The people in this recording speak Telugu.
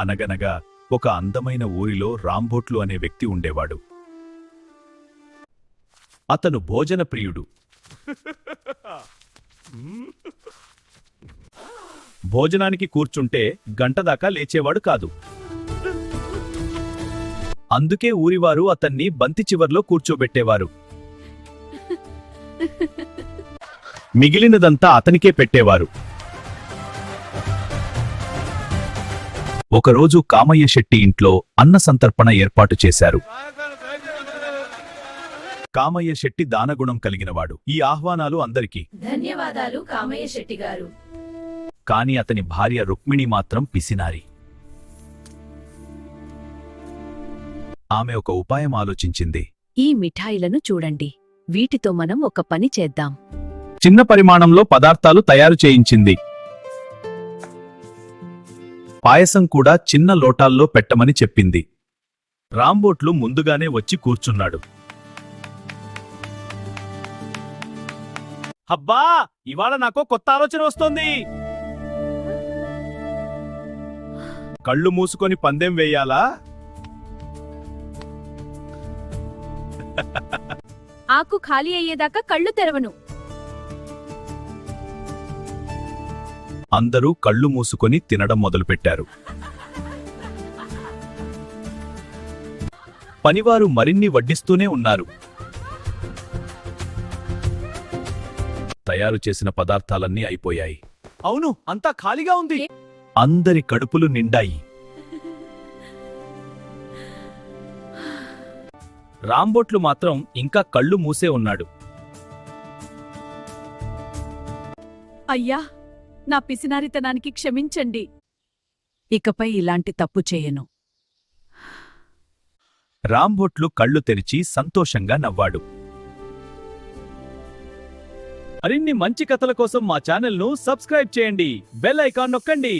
అనగనగా ఒక అందమైన ఊరిలో రాంభోట్లు అనే వ్యక్తి ఉండేవాడు. అతను భోజన ప్రియుడు. భోజనానికి కూర్చుంటే గంటదాకా లేచేవాడు కాదు. అందుకే ఊరివారు అతన్ని బంతి చివర్లో కూర్చోబెట్టేవారు. మిగిలినదంతా అతనికే పెట్టేవారు. ఒకరోజు కామయ్య శెట్టి ఇంట్లో అన్న సంతర్పణ ఏర్పాటు చేశారు. కామయ్య శెట్టి దానగుణం కలిగినవాడు. ఈ ఆహ్వానాలు అందరికీ ధన్యవాదాలు కామయ్య శెట్టి గారు. కాని అతని భార్య రుక్మిణి మాత్రం పిసినారి. ఆమె ఒక ఉపాయం ఆలోచించింది. ఈ మిఠాయిలను చూడండి, వీటితో మనం ఒక పని చేద్దాం. చిన్న పరిమాణంలో పదార్థాలు తయారు చేయించింది. పాయసం కూడా చిన్న లోటాల్లో పెట్టమని చెప్పింది. రాంబోట్లు ముందుగానే వచ్చి కూర్చున్నాడు. అబ్బా, ఇవాళ నాకో కొత్త ఆలోచన వస్తోంది. కళ్ళు మూసుకొని పందెం వేయాలా? ఆకు ఖాళీ అయ్యేదాకా కళ్ళు తెరవను. అందరూ కళ్ళు మూసుకొని తినడం మొదలుపెట్టారు. పనివారు మరిన్ని వడ్డిస్తూనే ఉన్నారు. తయారు చేసిన పదార్థాలన్నీ అయిపోయాయి. అవును, అంతా ఖాళీగా ఉంది. అందరి కడుపులు నిండాయి. రాంబోట్లు మాత్రం ఇంకా కళ్ళు మూసే ఉన్నాడు. అయ్యా, నా పిసినారితనానికి క్షమించండి. ఇకపై ఇలాంటి తప్పు చేయను. రాంబోట్లు కళ్ళు తెరిచి సంతోషంగా నవ్వాడు. మరిన్ని మంచి కథల కోసం మా ఛానల్ను సబ్స్క్రైబ్ చేయండి, బెల్ ఐకాన్ నొక్కండి.